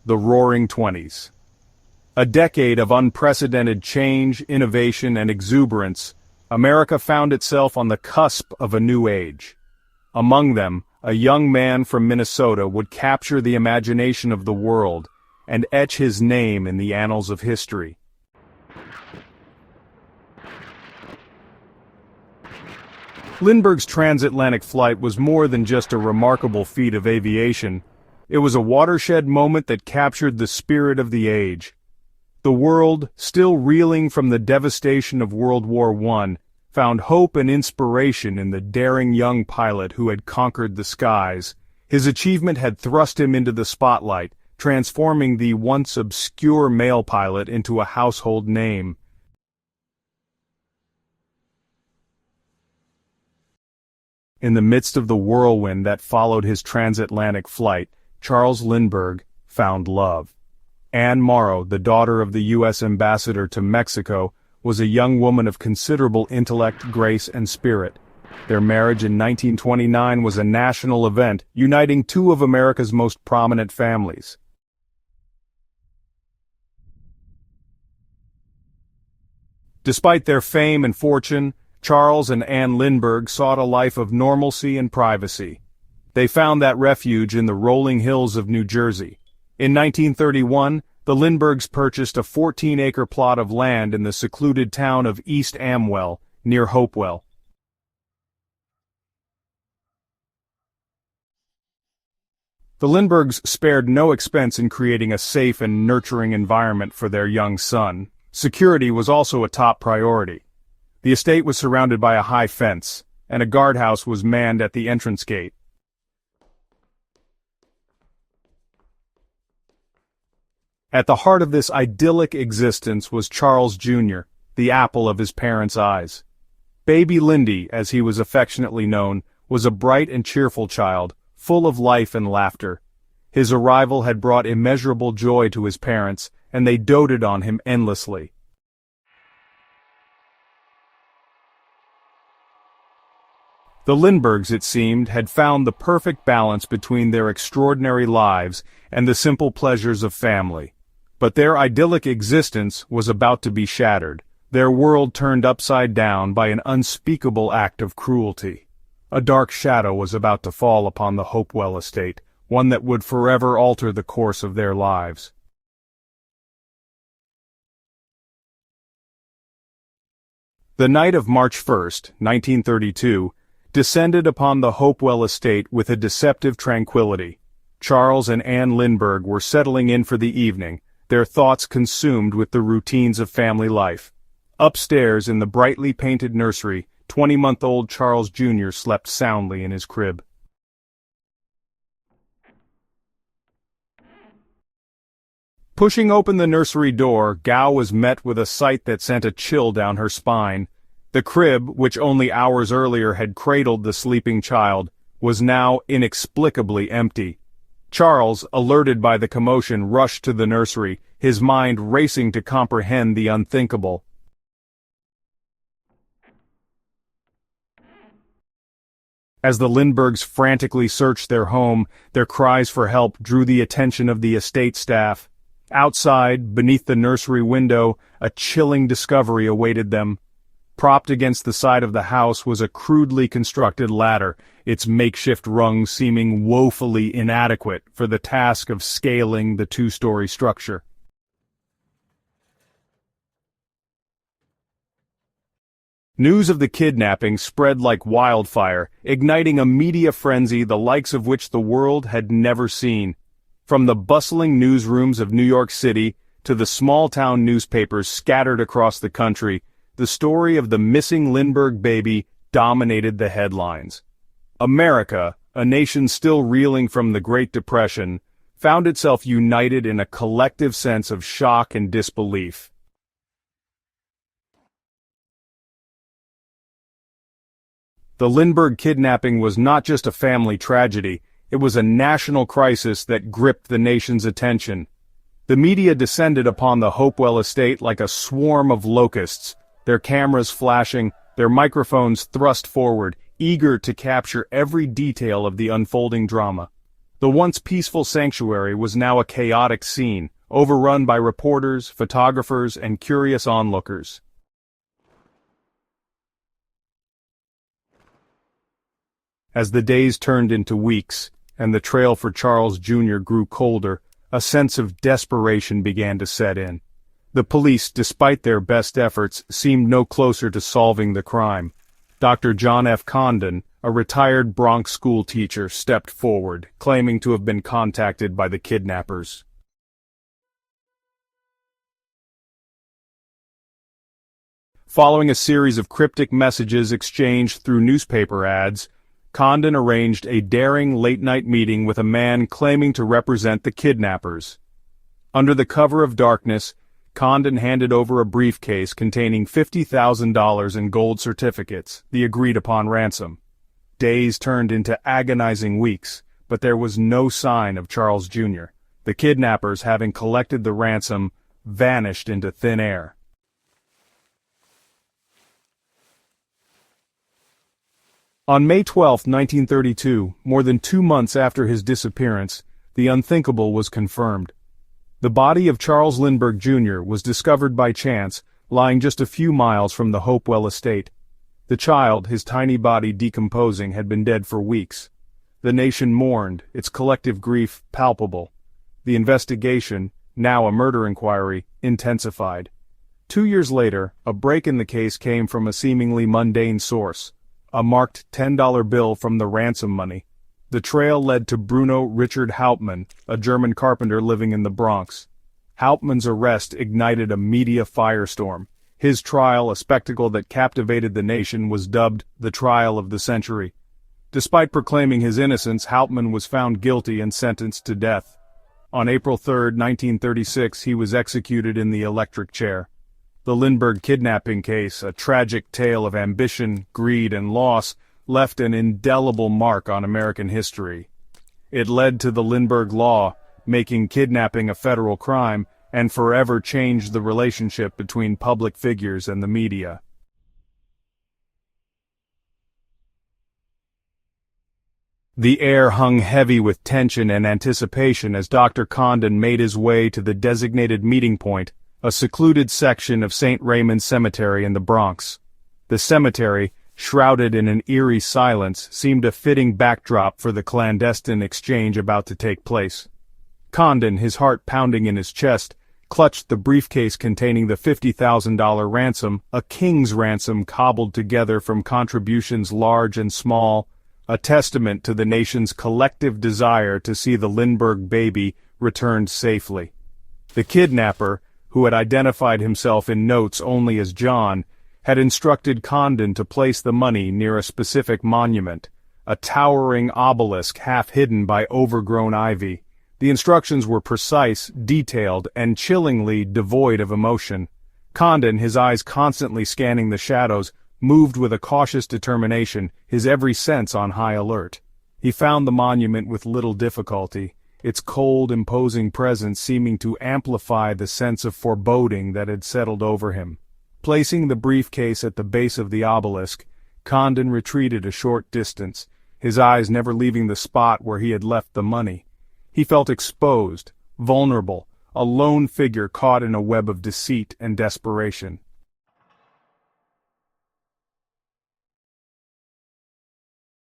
the Roaring Twenties. A decade of unprecedented change, innovation, and exuberance, America found itself on the cusp of a new age. Among them, a young man from Minnesota would capture the imagination of the world and etch his name in the annals of history. Lindbergh's transatlantic flight was more than just a remarkable feat of aviation. It was a watershed moment that captured the spirit of the age. The world, still reeling from the devastation of World War I, found hope and inspiration in the daring young pilot who had conquered the skies. His achievement had thrust him into the spotlight, transforming the once obscure male pilot into a household name. In the midst of the whirlwind that followed his transatlantic flight, Charles Lindbergh found love. Anne Morrow, the daughter of the U.S. ambassador to Mexico, was a young woman of considerable intellect, grace, and spirit. Their marriage in 1929 was a national event, uniting two of America's most prominent families. Despite their fame and fortune, Charles and Anne Lindbergh sought a life of normalcy and privacy. They found that refuge in the rolling hills of New Jersey. In 1931, the Lindberghs purchased a 14-acre plot of land in the secluded town of East Amwell, near Hopewell. The Lindberghs spared no expense in creating a safe and nurturing environment for their young son. Security was also a top priority. The estate was surrounded by a high fence, and a guardhouse was manned at the entrance gate. At the heart of this idyllic existence was Charles Jr., the apple of his parents' eyes. Baby Lindy, as he was affectionately known, was a bright and cheerful child, full of life and laughter. His arrival had brought immeasurable joy to his parents, and they doted on him endlessly. The Lindberghs, it seemed, had found the perfect balance between their extraordinary lives and the simple pleasures of family. But their idyllic existence was about to be shattered, their world turned upside down by an unspeakable act of cruelty. A dark shadow was about to fall upon the Hopewell estate, one that would forever alter the course of their lives. The night of March 1st, 1932, descended upon the Hopewell estate with a deceptive tranquility. Charles and Anne Lindbergh were settling in for the evening, their thoughts consumed with the routines of family life. Upstairs in the brightly painted nursery, 20-month-old Charles Jr. slept soundly in his crib. Pushing open the nursery door, Gow was met with a sight that sent a chill down her spine. The crib, which only hours earlier had cradled the sleeping child, was now inexplicably empty. Charles, alerted by the commotion, rushed to the nursery, his mind racing to comprehend the unthinkable. As the Lindberghs frantically searched their home, their cries for help drew the attention of the estate staff. Outside, beneath the nursery window, a chilling discovery awaited them. Propped against the side of the house was a crudely constructed ladder, its makeshift rungs seeming woefully inadequate for the task of scaling the two-story structure. News of the kidnapping spread like wildfire, igniting a media frenzy the likes of which the world had never seen. From the bustling newsrooms of New York City to the small-town newspapers scattered across the country, the story of the missing Lindbergh baby dominated the headlines. America, a nation still reeling from the Great Depression, found itself united in a collective sense of shock and disbelief. The Lindbergh kidnapping was not just a family tragedy, it was a national crisis that gripped the nation's attention. The media descended upon the Hopewell estate like a swarm of locusts, their cameras flashing, their microphones thrust forward, eager to capture every detail of the unfolding drama. The once peaceful sanctuary was now a chaotic scene, overrun by reporters, photographers, and curious onlookers. As the days turned into weeks, and the trail for Charles Jr. grew colder, a sense of desperation began to set in. The police, despite their best efforts, seemed no closer to solving the crime. Dr. John F. Condon, a retired Bronx school teacher, stepped forward, claiming to have been contacted by the kidnappers. Following a series of cryptic messages exchanged through newspaper ads, Condon arranged a daring late-night meeting with a man claiming to represent the kidnappers. Under the cover of darkness, Condon handed over a briefcase containing $50,000 in gold certificates, the agreed-upon ransom. Days turned into agonizing weeks, but there was no sign of Charles Jr. The kidnappers, having collected the ransom, vanished into thin air. On May 12, 1932, more than 2 months after his disappearance, the unthinkable was confirmed. The body of Charles Lindbergh Jr. was discovered by chance, lying just a few miles from the Hopewell estate. The child, his tiny body decomposing, had been dead for weeks. The nation mourned, its collective grief palpable. The investigation, now a murder inquiry, intensified. 2 years later, a break in the case came from a seemingly mundane source. A marked $10 bill from the ransom money. The trail led to Bruno Richard Hauptmann, a German carpenter living in the Bronx. Hauptmann's arrest ignited a media firestorm. His trial, a spectacle that captivated the nation, was dubbed the trial of the century. Despite proclaiming his innocence, Hauptmann was found guilty and sentenced to death. On April 3, 1936, he was executed in the electric chair. The Lindbergh kidnapping case, a tragic tale of ambition, greed, and loss, left an indelible mark on American history. It led to the Lindbergh Law, making kidnapping a federal crime, and forever changed the relationship between public figures and the media. The air hung heavy with tension and anticipation as Dr. Condon made his way to the designated meeting point, a secluded section of St. Raymond's Cemetery in the Bronx. The cemetery, shrouded in an eerie silence, seemed a fitting backdrop for the clandestine exchange about to take place. Condon, his heart pounding in his chest, clutched the briefcase containing the $50,000 ransom, a king's ransom cobbled together from contributions large and small, a testament to the nation's collective desire to see the Lindbergh baby returned safely. The kidnapper, who had identified himself in notes only as John, had instructed Condon to place the money near a specific monument, a towering obelisk half hidden by overgrown ivy. The instructions were precise, detailed, and chillingly devoid of emotion. Condon, his eyes constantly scanning the shadows, moved with a cautious determination, his every sense on high alert. He found the monument with little difficulty, its cold, imposing presence seeming to amplify the sense of foreboding that had settled over him. Placing the briefcase at the base of the obelisk, Condon retreated a short distance, his eyes never leaving the spot where he had left the money. He felt exposed, vulnerable, a lone figure caught in a web of deceit and desperation.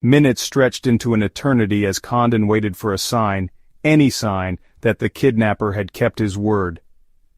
Minutes stretched into an eternity as Condon waited for a sign, any sign, that the kidnapper had kept his word.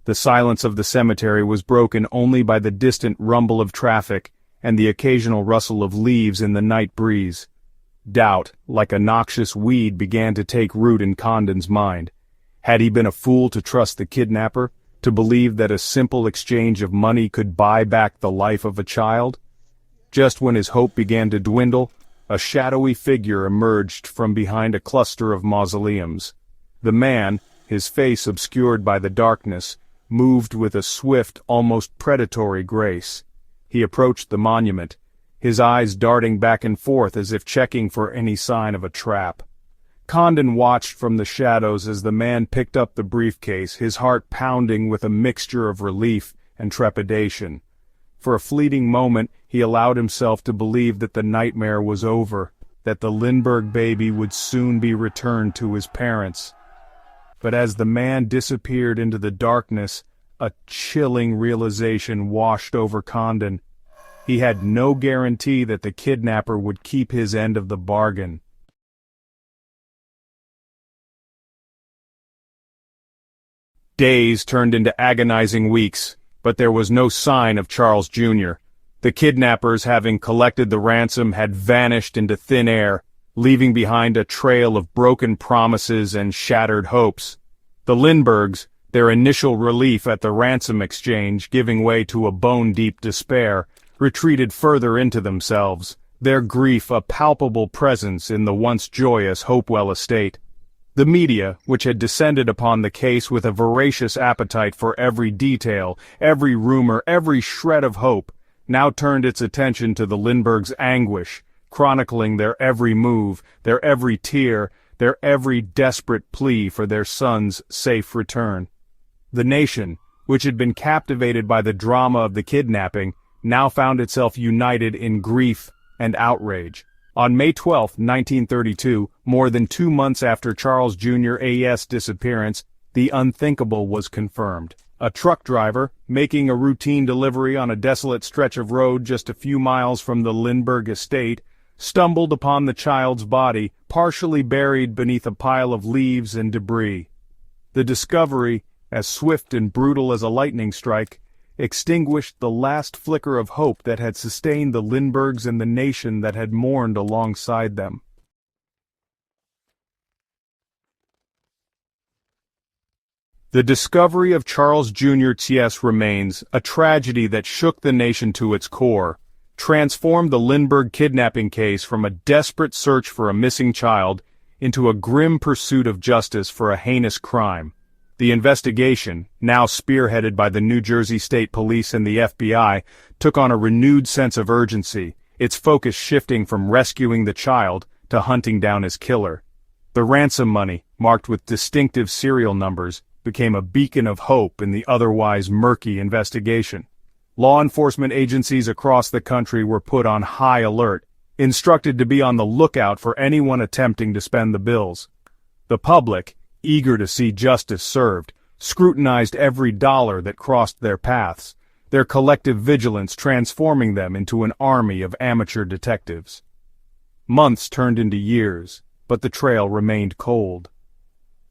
The silence of the cemetery was broken only by the distant rumble of traffic and the occasional rustle of leaves in the night breeze. Doubt, like a noxious weed, began to take root in Condon's mind. Had he been a fool to trust the kidnapper, to believe that a simple exchange of money could buy back the life of a child? Just when his hope began to dwindle, a shadowy figure emerged from behind a cluster of mausoleums. The man, his face obscured by the darkness, moved with a swift, almost predatory grace. He approached the monument, his eyes darting back and forth as if checking for any sign of a trap. Condon watched from the shadows as the man picked up the briefcase, his heart pounding with a mixture of relief and trepidation. For a fleeting moment, he allowed himself to believe that the nightmare was over, that the Lindbergh baby would soon be returned to his parents. But as the man disappeared into the darkness, a chilling realization washed over Condon. He had no guarantee that the kidnapper would keep his end of the bargain. Days turned into agonizing weeks, but there was no sign of Charles Jr. The kidnappers, having collected the ransom, had vanished into thin air, leaving behind a trail of broken promises and shattered hopes. The Lindberghs, their initial relief at the Ransom Exchange giving way to a bone-deep despair, retreated further into themselves, their grief a palpable presence in the once joyous Hopewell estate. The media, which had descended upon the case with a voracious appetite for every detail, every rumor, every shred of hope, now turned its attention to the Lindberghs' anguish, chronicling their every move, their every tear, their every desperate plea for their son's safe return. The nation, which had been captivated by the drama of the kidnapping, now found itself united in grief and outrage. On May 12, 1932, more than 2 months after Charles Jr.'s disappearance, the unthinkable was confirmed. A truck driver, making a routine delivery on a desolate stretch of road just a few miles from the Lindbergh estate, stumbled upon the child's body, partially buried beneath a pile of leaves and debris. The discovery, as swift and brutal as a lightning strike, extinguished the last flicker of hope that had sustained the Lindberghs and the nation that had mourned alongside them. The discovery of Charles Jr.'s remains, a tragedy that shook the nation to its core, transformed the Lindbergh kidnapping case from a desperate search for a missing child into a grim pursuit of justice for a heinous crime. The investigation, now spearheaded by the New Jersey State Police and the FBI, took on a renewed sense of urgency, its focus shifting from rescuing the child to hunting down his killer. The ransom money, marked with distinctive serial numbers, became a beacon of hope in the otherwise murky investigation. Law enforcement agencies across the country were put on high alert, instructed to be on the lookout for anyone attempting to spend the bills. The public, eager to see justice served, scrutinized every dollar that crossed their paths, their collective vigilance transforming them into an army of amateur detectives. Months turned into years, but the trail remained cold.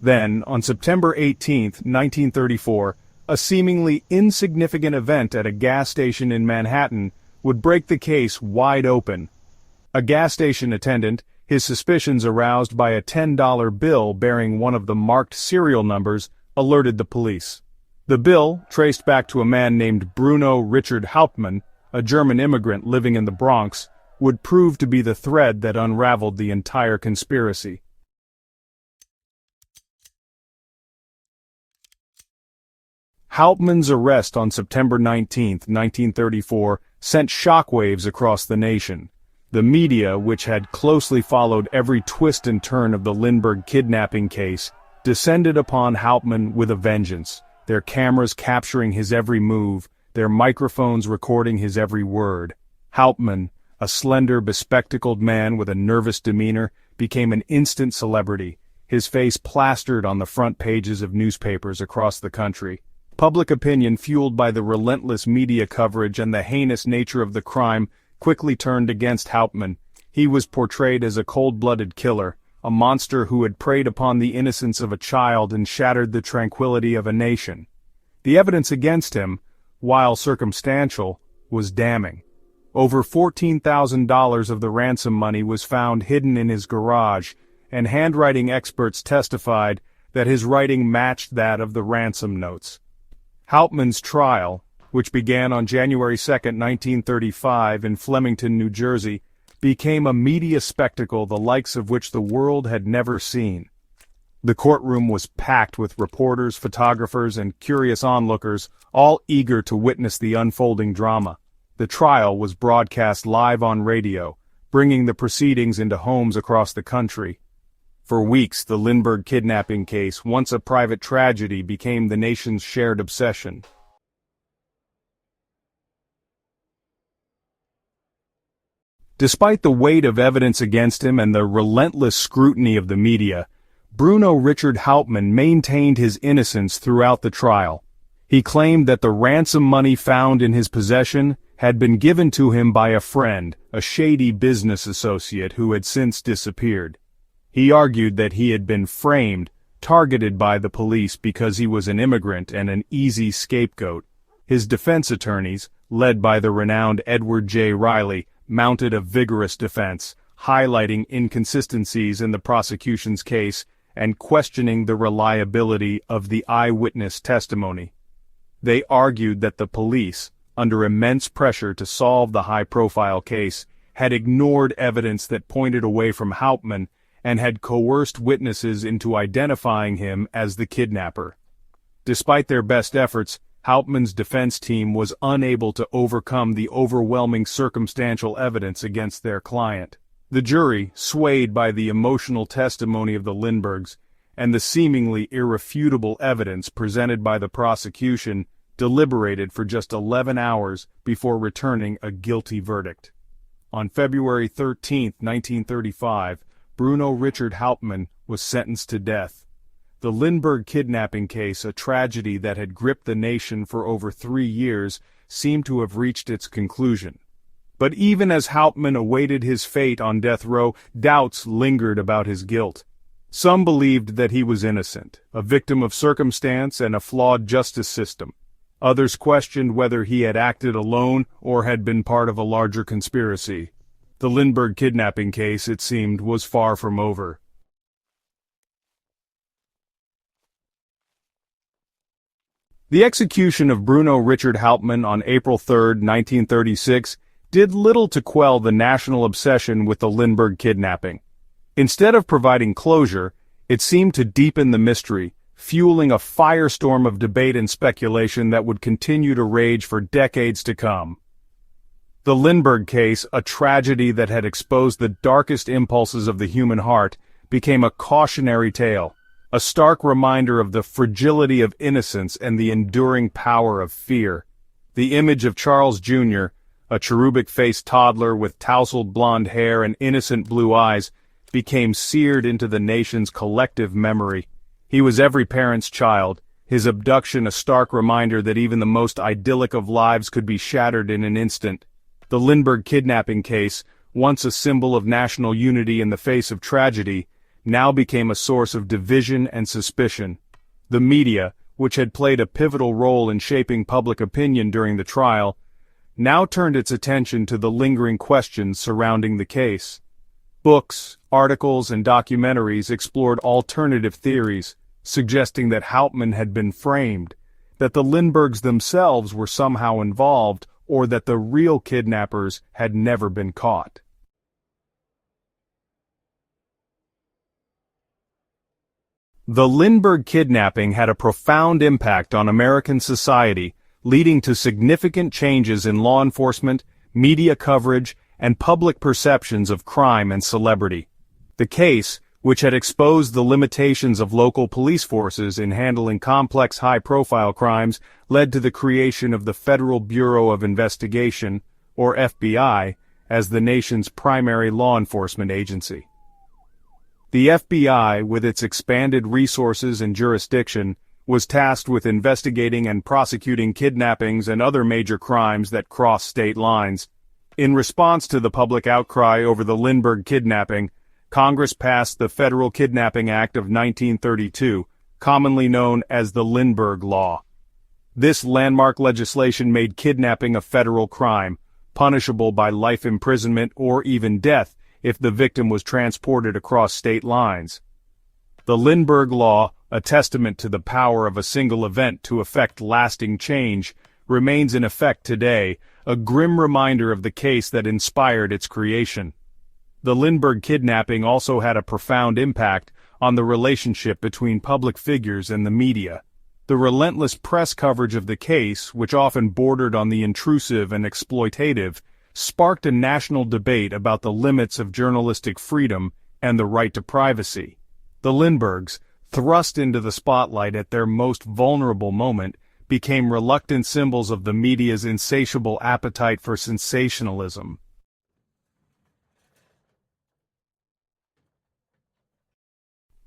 Then, on September 18, 1934, a seemingly insignificant event at a gas station in Manhattan would break the case wide open. A gas station attendant, his suspicions aroused by a $10 bill bearing one of the marked serial numbers, alerted the police. The bill, traced back to a man named Bruno Richard Hauptmann, a German immigrant living in the Bronx, would prove to be the thread that unraveled the entire conspiracy. Hauptmann's arrest on September 19, 1934, sent shockwaves across the nation. The media, which had closely followed every twist and turn of the Lindbergh kidnapping case, descended upon Hauptmann with a vengeance, their cameras capturing his every move, their microphones recording his every word. Hauptmann, a slender, bespectacled man with a nervous demeanor, became an instant celebrity, his face plastered on the front pages of newspapers across the country. Public opinion, fueled by the relentless media coverage and the heinous nature of the crime, quickly turned against Hauptmann. He was portrayed as a cold-blooded killer, a monster who had preyed upon the innocence of a child and shattered the tranquility of a nation. The evidence against him, while circumstantial, was damning. Over $14,000 of the ransom money was found hidden in his garage, and handwriting experts testified that his writing matched that of the ransom notes. Hauptmann's trial, which began on January 2, 1935 in Flemington, New Jersey, became a media spectacle the likes of which the world had never seen. The courtroom was packed with reporters, photographers, and curious onlookers, all eager to witness the unfolding drama. The trial was broadcast live on radio, bringing the proceedings into homes across the country. For weeks, the Lindbergh kidnapping case, once a private tragedy, became the nation's shared obsession. Despite the weight of evidence against him and the relentless scrutiny of the media, Bruno Richard Hauptmann maintained his innocence throughout the trial. He claimed that the ransom money found in his possession had been given to him by a friend, a shady business associate who had since disappeared. He argued that he had been framed, targeted by the police because he was an immigrant and an easy scapegoat. His defense attorneys, led by the renowned Edward J. Riley, mounted a vigorous defense, highlighting inconsistencies in the prosecution's case and questioning the reliability of the eyewitness testimony. They argued that the police, under immense pressure to solve the high-profile case, had ignored evidence that pointed away from Hauptmann and had coerced witnesses into identifying him as the kidnapper. Despite their best efforts, Hauptmann's defense team was unable to overcome the overwhelming circumstantial evidence against their client. The jury, swayed by the emotional testimony of the Lindberghs and the seemingly irrefutable evidence presented by the prosecution, deliberated for just 11 hours before returning a guilty verdict. On February 13, 1935, Bruno Richard Hauptmann was sentenced to death. The Lindbergh kidnapping case, a tragedy that had gripped the nation for over 3 years, seemed to have reached its conclusion. But even as Hauptmann awaited his fate on death row, doubts lingered about his guilt. Some believed that he was innocent, a victim of circumstance and a flawed justice system. Others questioned whether he had acted alone or had been part of a larger conspiracy. The Lindbergh kidnapping case, it seemed, was far from over. The execution of Bruno Richard Hauptmann on April 3, 1936, did little to quell the national obsession with the Lindbergh kidnapping. Instead of providing closure, it seemed to deepen the mystery, fueling a firestorm of debate and speculation that would continue to rage for decades to come. The Lindbergh case, a tragedy that had exposed the darkest impulses of the human heart, became a cautionary tale, a stark reminder of the fragility of innocence and the enduring power of fear. The image of Charles Jr., a cherubic-faced toddler with tousled blonde hair and innocent blue eyes, became seared into the nation's collective memory. He was every parent's child, his abduction a stark reminder that even the most idyllic of lives could be shattered in an instant. The Lindbergh kidnapping case, once a symbol of national unity in the face of tragedy, now became a source of division and suspicion. The media, which had played a pivotal role in shaping public opinion during the trial, now turned its attention to the lingering questions surrounding the case. Books, articles, and documentaries explored alternative theories, suggesting that Hauptmann had been framed, that the Lindberghs themselves were somehow involved, or that the real kidnappers had never been caught. The Lindbergh kidnapping had a profound impact on American society, leading to significant changes in law enforcement, media coverage, and public perceptions of crime and celebrity. The case, which had exposed the limitations of local police forces in handling complex high-profile crimes, led to the creation of the Federal Bureau of Investigation, or FBI, as the nation's primary law enforcement agency. The FBI, with its expanded resources and jurisdiction, was tasked with investigating and prosecuting kidnappings and other major crimes that cross state lines. In response to the public outcry over the Lindbergh kidnapping, Congress passed the Federal Kidnapping Act of 1932, commonly known as the Lindbergh Law. This landmark legislation made kidnapping a federal crime, punishable by life imprisonment or even death if the victim was transported across state lines. The Lindbergh Law, a testament to the power of a single event to effect lasting change, remains in effect today, a grim reminder of the case that inspired its creation. The Lindbergh kidnapping also had a profound impact on the relationship between public figures and the media. The relentless press coverage of the case, which often bordered on the intrusive and exploitative, sparked a national debate about the limits of journalistic freedom and the right to privacy. The Lindberghs, thrust into the spotlight at their most vulnerable moment, became reluctant symbols of the media's insatiable appetite for sensationalism.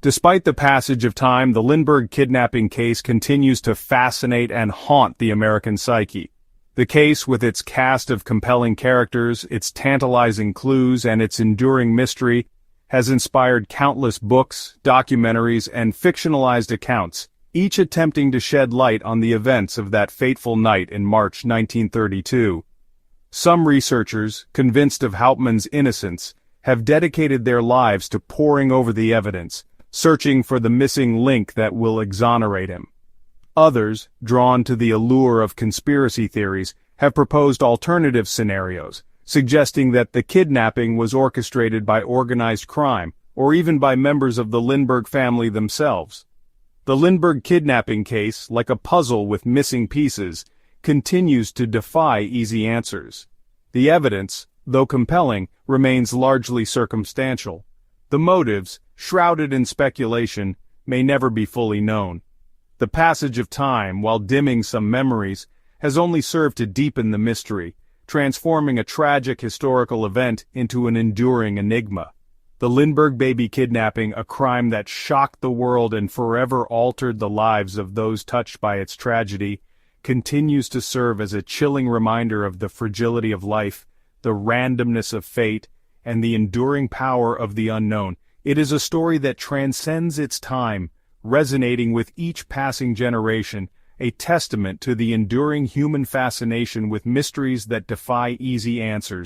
Despite the passage of time, the Lindbergh kidnapping case continues to fascinate and haunt the American psyche. The case, with its cast of compelling characters, its tantalizing clues, and its enduring mystery, has inspired countless books, documentaries, and fictionalized accounts, each attempting to shed light on the events of that fateful night in March 1932. Some researchers, convinced of Hauptmann's innocence, have dedicated their lives to poring over the evidence, searching for the missing link that will exonerate him. Others, drawn to the allure of conspiracy theories, have proposed alternative scenarios, suggesting that the kidnapping was orchestrated by organized crime, or even by members of the Lindbergh family themselves. The Lindbergh kidnapping case, like a puzzle with missing pieces, continues to defy easy answers. The evidence, though compelling, remains largely circumstantial. The motives, shrouded in speculation, may never be fully known. The passage of time, while dimming some memories, has only served to deepen the mystery, transforming a tragic historical event into an enduring enigma. The Lindbergh baby kidnapping, a crime that shocked the world and forever altered the lives of those touched by its tragedy, continues to serve as a chilling reminder of the fragility of life, the randomness of fate, and the enduring power of the unknown. It is a story that transcends its time, resonating with each passing generation, a testament to the enduring human fascination with mysteries that defy easy answers.